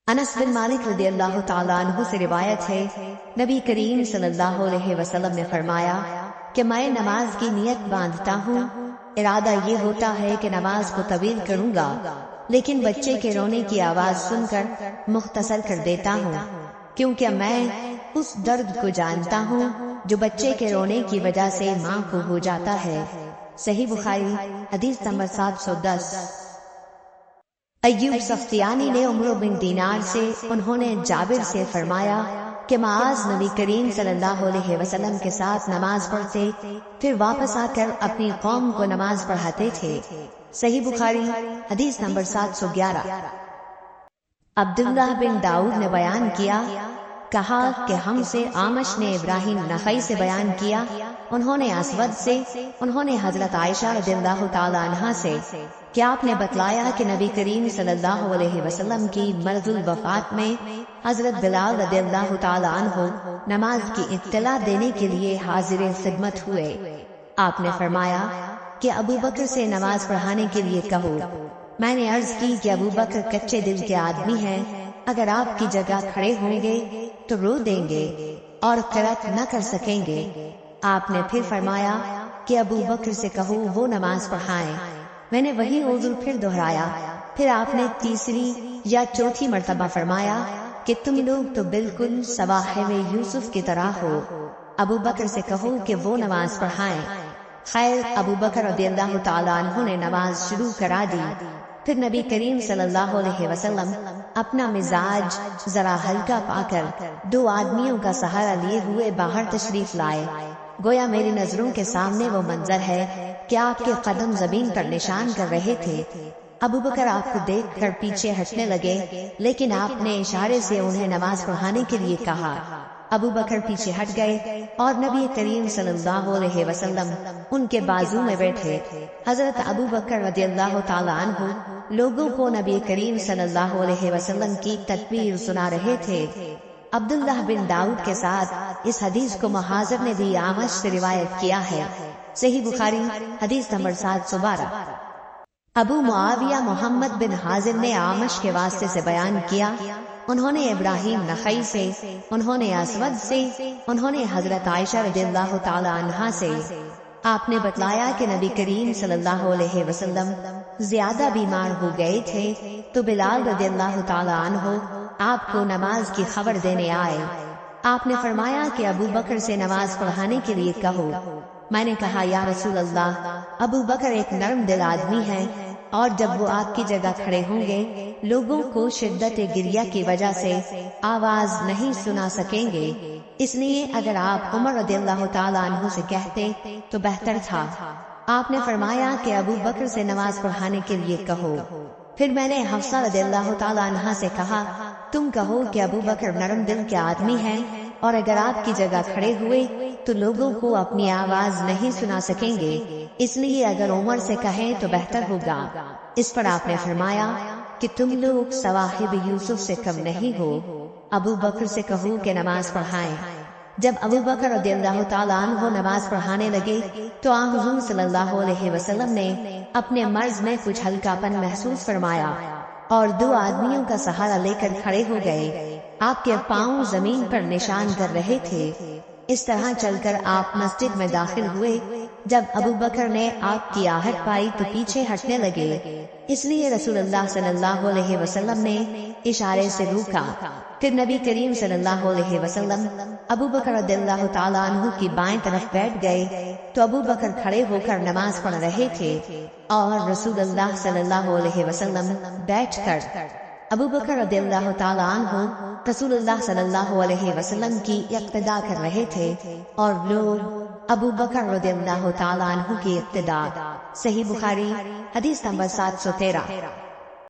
انس بن مالک رضی اللہ تعالیٰ عنہ سے روایت ہے، نبی کریم صلی اللہ علیہ وسلم نے فرمایا کہ میں نماز کی نیت باندھتا ہوں، ارادہ یہ ہوتا ہے کہ نماز کو طویل کروں گا، لیکن بچے کے رونے کی آواز سن کر مختصر کر دیتا ہوں، کیونکہ میں اس درد کو جانتا ہوں جو بچے کے رونے کی وجہ سے ماں کو ہو جاتا ہے۔ صحیح بخاری حدیث نمبر 710۔ ایوب سختیانی نے عمرو بن دینار سے، انہوں نے جابر سے فرمایا کہ معاذ نبی کریم صلی اللہ علیہ وسلم کے ساتھ نماز پڑھتے، پھر واپس آ کر اپنی قوم کو نماز پڑھاتے تھے۔ صحیح بخاری حدیث نمبر 711۔ عبداللہ بن داؤد نے بیان کیا، کہا کہ ہم سے اعمش نے ابراہیم نخعی سے بیان کیا، انہوں نے اسود سے، انہوں نے حضرت عائشہ رضی اللہ تعالی عنہا سے کہ آپ نے بتلایا کہ نبی کریم صلی اللہ علیہ وسلم کی مرض الوفات میں حضرت بلال رضی اللہ تعالی عنہ نماز کی اطلاع دینے کے لیے حاضر خدمت ہوئے۔ آپ نے فرمایا کہ ابو بکر سے نماز پڑھانے کے لیے کہو۔ میں نے عرض کی کہ ابو بکر کچے دل کے آدمی ہیں، اگر آپ کی جگہ کھڑے ہوں گے تو رو دیں گے اور قرأت نہ کر سکیں گے۔ آپ نے پھر فرمایا کہ ابو بکر سے کہو وہ نماز پڑھائیں۔ میں نے وہی عذر پھر دہرایا، پھر آپ نے تیسری یا چوتھی مرتبہ فرمایا کہ تم لوگ تو بالکل صواحب یوسف کی طرح ہو، ابو بکر سے کہو کہ وہ نماز پڑھائیں۔ خیر، ابو بکر رضی اللہ تعالیٰ عنہ نے نماز شروع کرا دی۔ پھر نبی کریم صلی اللہ علیہ وسلم اپنا مزاج ذرا ہلکا پا کر 2 آدمیوں کا سہارا لیے ہوئے باہر تشریف لائے۔ گویا میری نظروں کے سامنے وہ منظر ہے کہ آپ کے قدم زمین پر نشان کر رہے تھے۔ ابو بکر آپ کو دیکھ کر پیچھے ہٹنے لگے، لیکن آپ نے اشارے سے انہیں نماز پڑھانے کے لیے کہا۔ ابو بکر پیچھے ہٹ گئے اور نبی کریم صلی اللہ علیہ وسلم ان کے بازو میں بیٹھے۔ حضرت ابو بکر رضی اللہ تعالیٰ عنہ لوگوں کو نبی کریم صلی اللہ علیہ وسلم کی تکبیر سنا رہے تھے۔ عبداللہ بن داؤد کے ساتھ اس حدیث کو محاذر نے بھی اعمش سے روایت کیا ہے۔ صحیح بخاری حدیث نمبر 712۔ ابو معاویہ محمد بن حازم نے اعمش کے واسطے سے بیان کیا، انہوں نے ابراہیم نخعی سے، انہوں نے اسود سے، انہوں نے حضرت عائشہ رضی اللہ تعالی عنہا سے۔ آپ نے بتلایا کہ نبی کریم صلی اللہ علیہ وسلم زیادہ بیمار ہو گئے تھے تو بلال رضی اللہ تعالی عنہ آپ کو نماز کی خبر دینے آئے۔ آپ نے فرمایا کہ ابو بکر سے نماز پڑھانے کے لیے کہو۔ میں نے کہا یا رسول اللہ، ابو بکر ایک نرم دل آدمی ہے، اور جب وہ آپ کی جگہ کھڑے ہوں گے لوگوں کو شدت گریہ کی وجہ سے آواز نہیں سنا سکیں گے، اس لیے اگر آپ عمر رضی اللہ تعالیٰ عنہ سے کہتے تو بہتر تھا۔ آپ نے فرمایا کہ ابو بکر سے نماز پڑھانے کے لیے کہو۔ پھر میں نے حفصہ رضی اللہ تعالیٰ عنہ سے کہا، تم کہو کہ ابو بکر نرم دل کے آدمی ہیں، اور اگر آپ کی جگہ کھڑے ہوئے تو لوگوں کو اپنی آواز نہیں سنا سکیں گے، اس لیے اگر عمر سے کہیں تو بہتر ہوگا۔ اس پر آپ نے فرمایا کہ تم لوگ صواحب یوسف سے کم نہیں ہو، ابو بکر سے کہو کہ نماز پڑھائیں۔ جب ابو بکر رضی اللہ تعالیٰ عنہ نماز پڑھانے لگے تو آن حضور صلی اللہ علیہ وسلم نے اپنے مرض میں کچھ ہلکا پن محسوس فرمایا اور 2 آدمیوں کا سہارا لے کر کھڑے ہو گئے۔ آپ کے پاؤں زمین پر نشان کر رہے تھے۔ اس طرح چل کر آپ مسجد میں داخل ہوئے۔ جب ابو بکر نے آپ کی آہٹ پائی تو پیچھے ہٹنے لگے، اس لیے رسول اللہ صلی اللہ علیہ وسلم نے اشارے سے روکا۔ پھر نبی کریم صلی اللہ علیہ وسلم ابو بکر رضی اللہ تعالیٰ عنہ کی بائیں طرف بیٹھ گئے تو ابو بکر کھڑے ہو کر نماز پڑھ رہے تھے اور رسول اللہ صلی اللہ علیہ وسلم بیٹھ کر۔ ابو بکر رضی اللہ تعالیٰ عنہ رسول اللہ صلی اللہ علیہ وسلم کی اقتداء کر رہے تھے اور لوگ ابو بکر رضی اللہ تعالیٰ عنہ کی اقتداء۔ صحیح بخاری حدیث نمبر 713۔